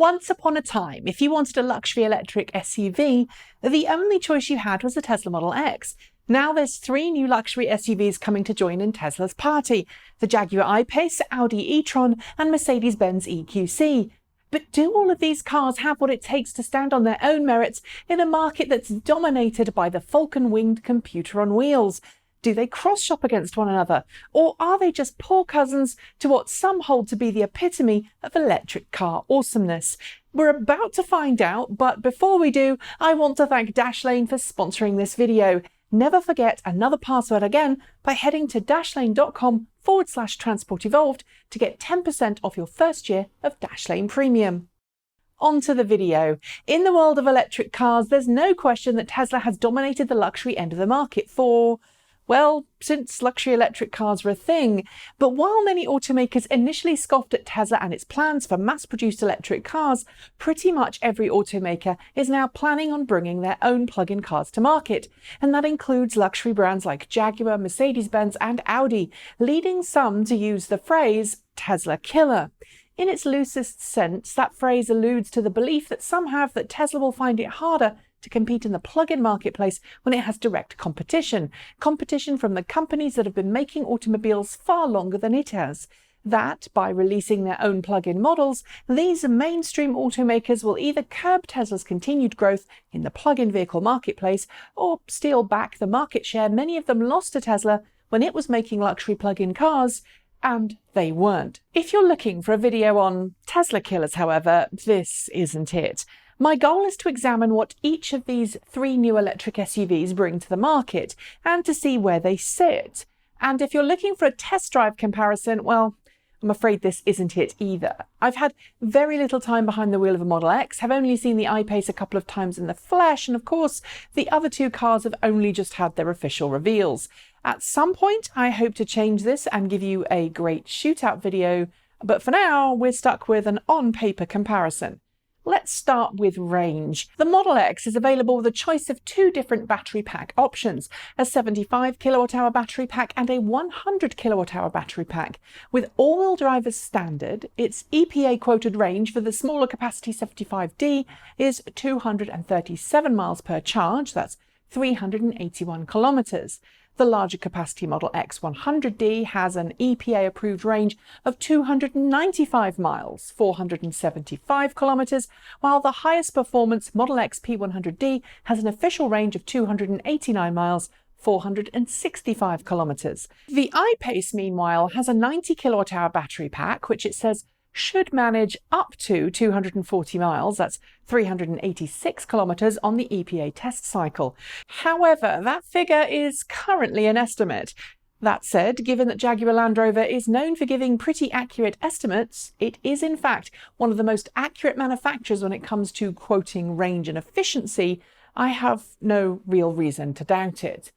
Once upon a time, if you wanted a luxury electric SUV, the only choice you had was the Tesla Model X. Now there's 3 new luxury SUVs coming to join in Tesla's party: the Jaguar I-Pace, Audi e-tron and Mercedes-Benz EQC. But do all of these cars have what it takes to stand on their own merits in a market that's dominated by the falcon-winged computer on wheels? Do they cross-shop against one another? Or are they just poor cousins to what some hold to be the epitome of electric car awesomeness? We're about to find out, but before we do, I want to thank Dashlane for sponsoring this video. Never forget another password again by heading to dashlane.com/transportevolved to get 10% off your first year of Dashlane Premium. On to the video. In the world of electric cars, there's no question that Tesla has dominated the luxury end of the market since luxury electric cars were a thing. But while many automakers initially scoffed at Tesla and its plans for mass-produced electric cars, pretty much every automaker is now planning on bringing their own plug-in cars to market. And that includes luxury brands like Jaguar, Mercedes-Benz and Audi, leading some to use the phrase Tesla killer. In its loosest sense, that phrase alludes to the belief that some have that Tesla will find it harder to compete in the plug-in marketplace when it has direct competition from the companies that have been making automobiles far longer than it has. That, by releasing their own plug-in models, these mainstream automakers will either curb Tesla's continued growth in the plug-in vehicle marketplace or steal back the market share many of them lost to Tesla when it was making luxury plug-in cars, and they weren't. If you're looking for a video on Tesla killers, however, this isn't it. My goal is to examine what each of these 3 new electric SUVs bring to the market and to see where they sit. And if you're looking for a test drive comparison, well, I'm afraid this isn't it either. I've had very little time behind the wheel of a Model X, have only seen the I-Pace a couple of times in the flesh, and of course, the other 2 cars have only just had their official reveals. At some point, I hope to change this and give you a great shootout video, but for now, we're stuck with an on-paper comparison. Let's start with range. The Model X is available with a choice of 2 different battery pack options, a 75 kWh battery pack and a 100 kWh battery pack. With all-wheel drive as standard, its EPA quoted range for the smaller capacity 75D is 237 miles per charge, that's 381 kilometers. The larger capacity Model X 100D has an EPA-approved range of 295 miles, 475 kilometers, while the highest performance Model X P100D has an official range of 289 miles, 465 kilometers. The I-Pace, meanwhile, has a 90 kWh battery pack, which it says should manage up to 240 miles, that's 386 kilometers on the EPA test cycle. However, that figure is currently an estimate. That said, given that Jaguar Land Rover is known for giving pretty accurate estimates, it is in fact one of the most accurate manufacturers when it comes to quoting range and efficiency. I have no real reason to doubt it.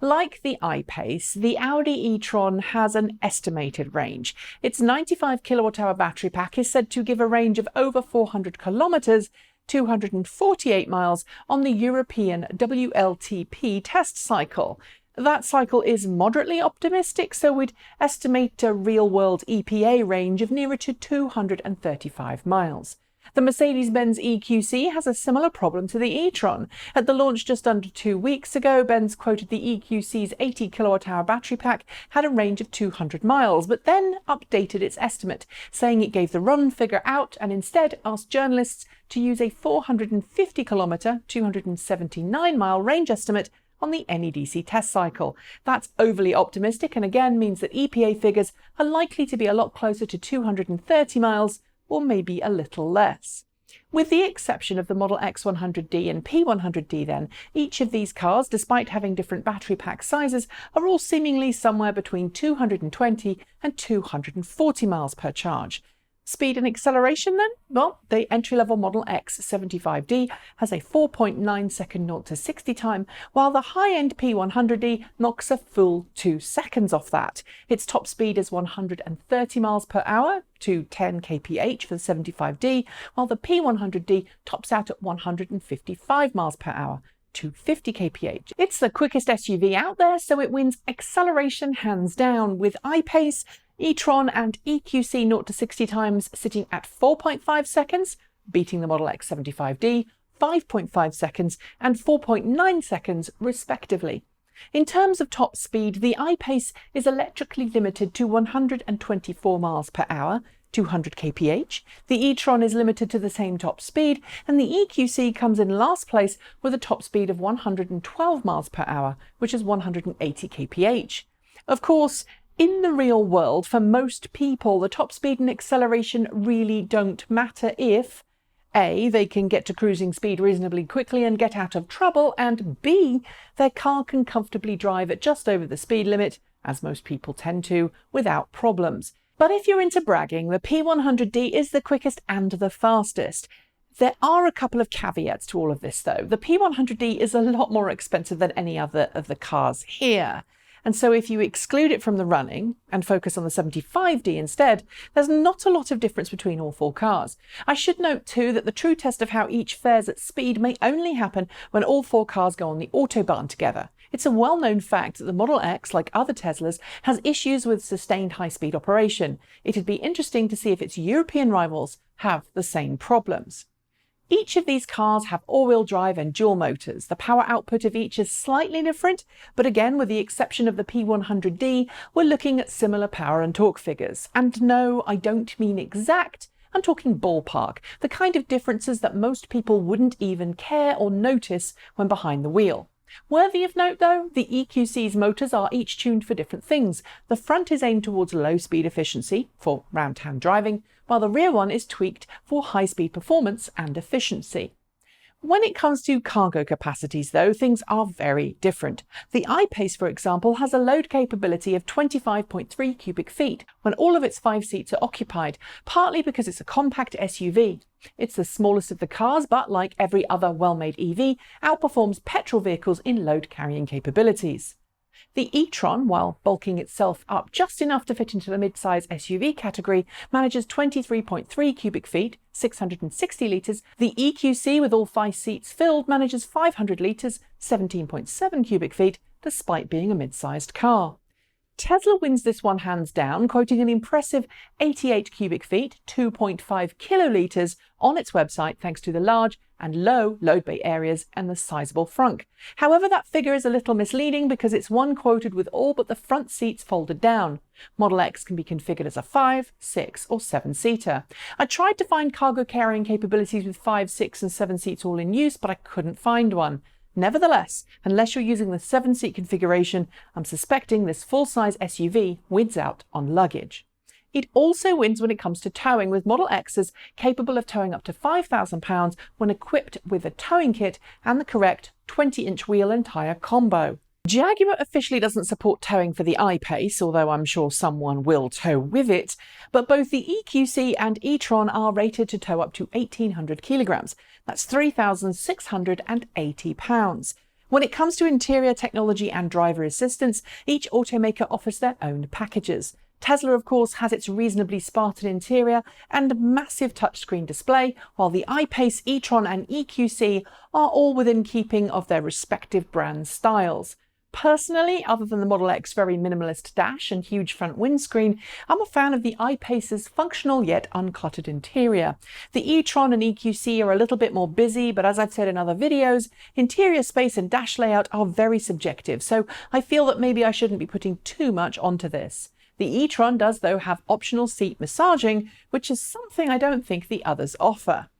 Like the I-Pace, the Audi e-tron has an estimated range. Its 95 kWh battery pack is said to give a range of over 400 kilometers, 248 miles on the European WLTP test cycle. That cycle is moderately optimistic, so we'd estimate a real-world EPA range of nearer to 235 miles. The Mercedes-Benz EQC has a similar problem to the e-tron. At the launch just under 2 weeks ago, Benz quoted the EQC's 80 kWh battery pack had a range of 200 miles, but then updated its estimate, saying it gave the wrong figure out and instead asked journalists to use a 450 km, 279 mile range estimate on the NEDC test cycle. That's overly optimistic and again means that EPA figures are likely to be a lot closer to 230 miles, or maybe a little less. With the exception of the Model X 100D and P100D then, each of these cars, despite having different battery pack sizes, are all seemingly somewhere between 220 and 240 miles per charge. Speed and acceleration then? Well, the entry-level Model X 75D has a 4.9 second 0 to 60 time, while the high-end P100D knocks a full 2 seconds off that. Its top speed is 130 miles per hour to 10 kph for the 75D, while the P100D tops out at 155 miles per hour to 50 kph. It's the quickest SUV out there, so it wins acceleration hands down, with I-Pace, e-tron and EQC 0 to 60 times sitting at 4.5 seconds, beating the Model X 75D, 5.5 seconds and 4.9 seconds respectively. In terms of top speed, the iPace is electrically limited to 124 miles per hour, 200 kph. The e-tron is limited to the same top speed, and the EQC comes in last place with a top speed of 112 miles per hour, which is 180 kph. Of course, in the real world, for most people, the top speed and acceleration really don't matter if A, they can get to cruising speed reasonably quickly and get out of trouble, and B, their car can comfortably drive at just over the speed limit, as most people tend to, without problems. But if you're into bragging, the P100D is the quickest and the fastest. There are a couple of caveats to all of this though. The P100D is a lot more expensive than any other of the cars here. And so if you exclude it from the running and focus on the 75D instead, there's not a lot of difference between all four cars. I should note too that the true test of how each fares at speed may only happen when all four cars go on the Autobahn together. It's a well-known fact that the Model X, like other Teslas, has issues with sustained high-speed operation. It'd be interesting to see if its European rivals have the same problems. Each of these cars have all-wheel drive and dual motors. The power output of each is slightly different, but again, with the exception of the P100D, we're looking at similar power and torque figures. And no, I don't mean exact, I'm talking ballpark, the kind of differences that most people wouldn't even care or notice when behind the wheel. Worthy of note though, the EQC's motors are each tuned for different things. The front is aimed towards low speed efficiency for round town driving, while the rear one is tweaked for high speed performance and efficiency. When it comes to cargo capacities though, things are very different. The iPace, for example, has a load capability of 25.3 cubic feet when all of its 5 seats are occupied, partly because it's a compact SUV. It's the smallest of the cars, but like every other well-made EV, outperforms petrol vehicles in load carrying capabilities. The e-tron, while bulking itself up just enough to fit into the mid-size SUV category, manages 23.3 cubic feet, 660 litres. The EQC, with all 5 seats filled, manages 500 litres, 17.7 cubic feet, despite being a mid-sized car. Tesla wins this one hands down, quoting an impressive 88 cubic feet, 2.5 kilolitres on its website thanks to the large and low load bay areas and the sizable frunk. However, that figure is a little misleading because it's one quoted with all but the front seats folded down. Model X can be configured as a 5, 6 or 7-seater. I tried to find cargo carrying capabilities with 5, 6 and 7 seats all in use, but I couldn't find one. Nevertheless, unless you're using the 7-seat configuration, I'm suspecting this full-size SUV wins out on luggage. It also wins when it comes to towing, with Model X's capable of towing up to £5,000 when equipped with a towing kit and the correct 20-inch wheel and tyre combo. Jaguar officially doesn't support towing for the iPace, although I'm sure someone will tow with it, but both the EQC and e-tron are rated to tow up to 1,800 kilograms. That's £3,680. When it comes to interior technology and driver assistance, each automaker offers their own packages. Tesla, of course, has its reasonably Spartan interior and massive touchscreen display, while the iPace, e-tron and EQC are all within keeping of their respective brand styles. Personally, other than the Model X very minimalist dash and huge front windscreen, I'm a fan of the iPace's functional yet uncluttered interior. The e-tron and EQC are a little bit more busy, but as I've said in other videos, interior space and dash layout are very subjective, so I feel that maybe I shouldn't be putting too much onto this. The e-tron does though have optional seat massaging, which is something I don't think the others offer.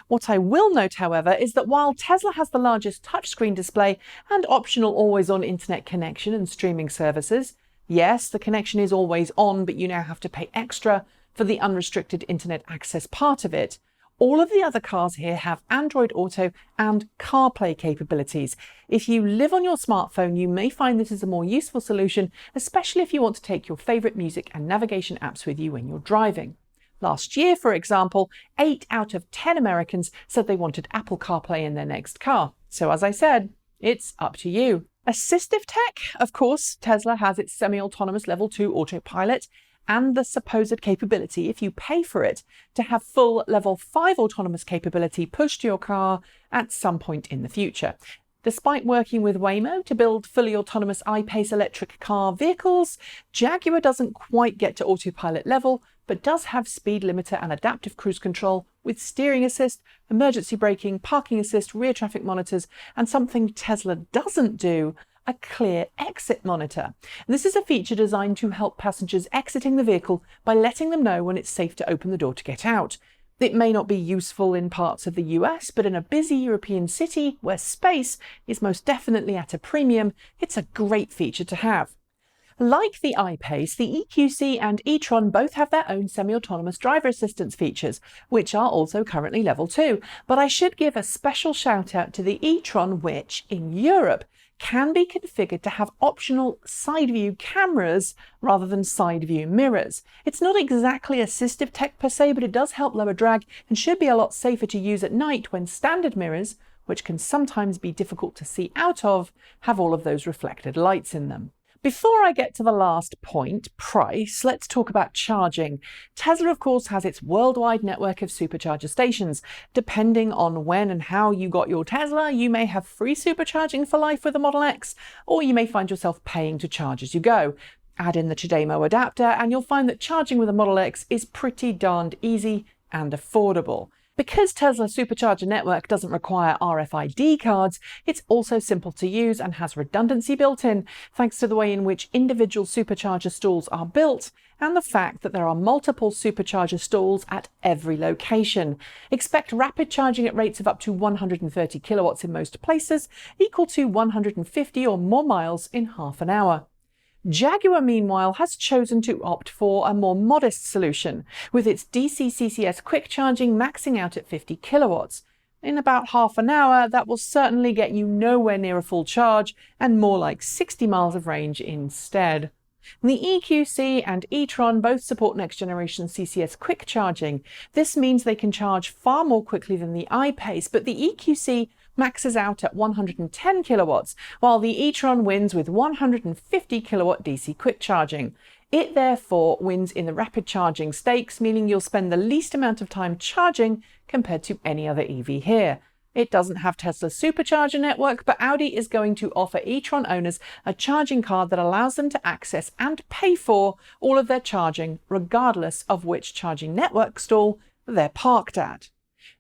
What I will note, however, is that while Tesla has the largest touchscreen display and optional always-on internet connection and streaming services, yes, the connection is always on, but you now have to pay extra for the unrestricted internet access part of it. All of the other cars here have Android Auto and CarPlay capabilities. If you live on your smartphone, you may find this is a more useful solution, especially if you want to take your favourite music and navigation apps with you when you're driving. Last year, for example, 8 out of 10 Americans said they wanted Apple CarPlay in their next car. So as I said, it's up to you. Assistive tech, of course, Tesla has its semi-autonomous level 2 autopilot and the supposed capability, if you pay for it, to have full level 5 autonomous capability pushed to your car at some point in the future. Despite working with Waymo to build fully autonomous iPace electric car vehicles, Jaguar doesn't quite get to autopilot level, but does have speed limiter and adaptive cruise control with steering assist, emergency braking, parking assist, rear traffic monitors, and something Tesla doesn't do, a clear exit monitor. This is a feature designed to help passengers exiting the vehicle by letting them know when it's safe to open the door to get out. It may not be useful in parts of the US, but in a busy European city where space is most definitely at a premium, it's a great feature to have. Like the iPace, the EQC and e-tron both have their own semi-autonomous driver assistance features, which are also currently level 2. But I should give a special shout out to the e-tron, which, in Europe, can be configured to have optional side view cameras rather than side view mirrors. It's not exactly assistive tech per se, but it does help lower drag and should be a lot safer to use at night when standard mirrors, which can sometimes be difficult to see out of, have all of those reflected lights in them. Before I get to the last point, price, let's talk about charging. Tesla, of course, has its worldwide network of supercharger stations. Depending on when and how you got your Tesla, you may have free supercharging for life with the Model X, or you may find yourself paying to charge as you go. Add in the CHAdeMO adapter, and you'll find that charging with a Model X is pretty darned easy and affordable. Because Tesla's supercharger network doesn't require RFID cards, it's also simple to use and has redundancy built in, thanks to the way in which individual supercharger stalls are built and the fact that there are multiple supercharger stalls at every location. Expect rapid charging at rates of up to 130 kilowatts in most places, equal to 150 or more miles in half an hour. Jaguar, meanwhile, has chosen to opt for a more modest solution, with its DC CCS quick charging maxing out at 50 kilowatts. In about half an hour, that will certainly get you nowhere near a full charge and more like 60 miles of range instead. The EQC and e-tron both support next-generation CCS quick charging. This means they can charge far more quickly than the iPace, but the EQC maxes out at 110 kilowatts, while the e-tron wins with 150 kilowatt DC quick charging. It therefore wins in the rapid charging stakes, meaning you'll spend the least amount of time charging compared to any other EV here. It doesn't have Tesla's supercharger network, but Audi is going to offer e-tron owners a charging card that allows them to access and pay for all of their charging, regardless of which charging network stall they're parked at.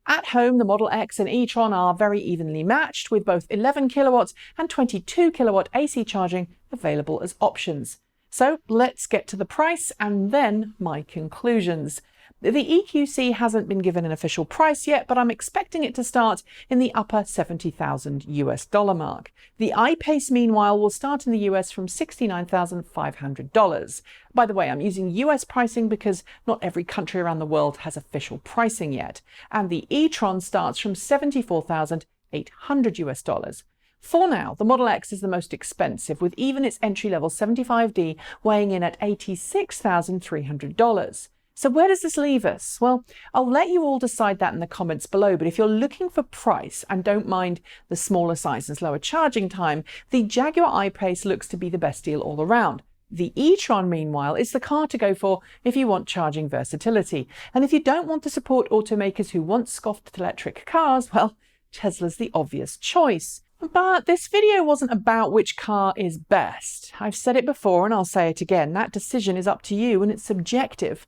At home, the Model X and e-tron are very evenly matched, with both 11 kilowatts and 22 kilowatt AC charging available as options. So let's get to the price and then my conclusions. The EQC hasn't been given an official price yet, but I'm expecting it to start in the upper $70,000 US mark. The iPace, meanwhile, will start in the US from $69,500. By the way, I'm using US pricing because not every country around the world has official pricing yet. And the e-tron starts from $74,800 US. For now, the Model X is the most expensive, with even its entry-level 75D weighing in at $86,300. So where does this leave us? Well, I'll let you all decide that in the comments below, but if you're looking for price and don't mind the smaller size and slower charging time, the Jaguar iPace looks to be the best deal all around. The e-tron, meanwhile, is the car to go for if you want charging versatility. And if you don't want to support automakers who once scoffed at electric cars, well, Tesla's the obvious choice. But this video wasn't about which car is best. I've said it before and I'll say it again, that decision is up to you and it's subjective.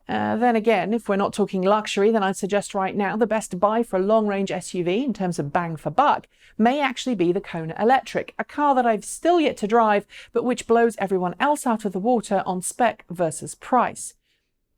Then again, if we're not talking luxury, then I'd suggest right now the best buy for a long-range SUV in terms of bang for buck may actually be the Kona Electric, a car that I've still yet to drive, but which blows everyone else out of the water on spec versus price.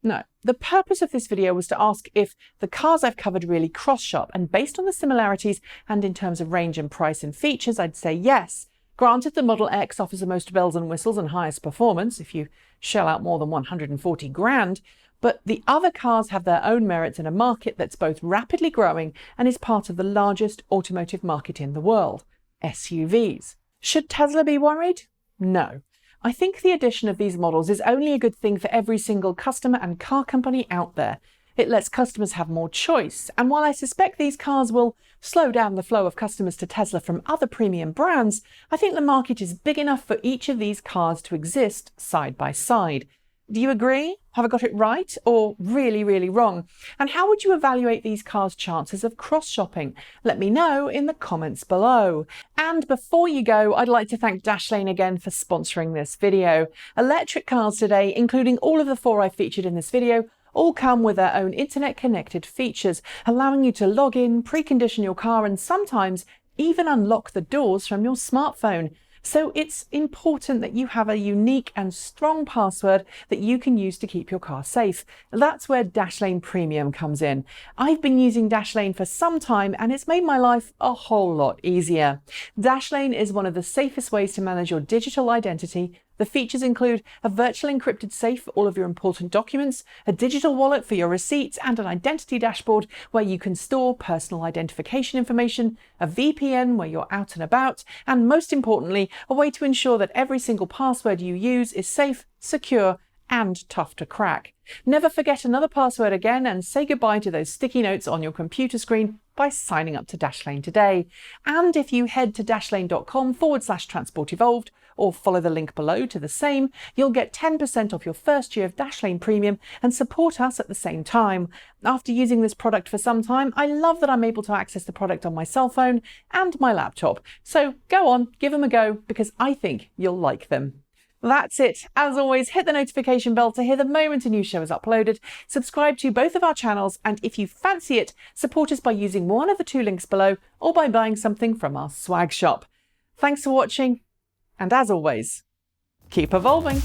No, the purpose of this video was to ask if the cars I've covered really cross-shop, and based on the similarities and in terms of range and price and features, I'd say yes. Granted, the Model X offers the most bells and whistles and highest performance if you shell out more than 140 grand, but the other cars have their own merits in a market that's both rapidly growing and is part of the largest automotive market in the world, SUVs. Should Tesla be worried? No. I think the addition of these models is only a good thing for every single customer and car company out there. It lets customers have more choice, and while I suspect these cars will slow down the flow of customers to Tesla from other premium brands, I think the market is big enough for each of these cars to exist side by side. Do you agree? Have I got it right or really, really wrong? And how would you evaluate these cars' chances of cross-shopping? Let me know in the comments below. And before you go, I'd like to thank Dashlane again for sponsoring this video. Electric cars today, including all of the 4 I featured in this video, all come with their own internet-connected features, allowing you to log in, precondition your car, and sometimes even unlock the doors from your smartphone. So it's important that you have a unique and strong password that you can use to keep your car safe. That's where Dashlane Premium comes in. I've been using Dashlane for some time and it's made my life a whole lot easier. Dashlane is one of the safest ways to manage your digital identity. The features include a virtual encrypted safe for all of your important documents, a digital wallet for your receipts, and an identity dashboard where you can store personal identification information, a VPN where you're out and about, and most importantly, a way to ensure that every single password you use is safe, secure, and tough to crack. Never forget another password again and say goodbye to those sticky notes on your computer screen by signing up to Dashlane today. And if you head to dashlane.com/transportevolved or follow the link below to the same, you'll get 10% off your first year of Dashlane Premium and support us at the same time. After using this product for some time, I love that I'm able to access the product on my cell phone and my laptop. So go on, give them a go because I think you'll like them. That's it. As always, hit the notification bell to hear the moment a new show is uploaded. Subscribe to both of our channels, and if you fancy it, support us by using one of the two links below or by buying something from our swag shop. Thanks for watching, and as always, keep evolving.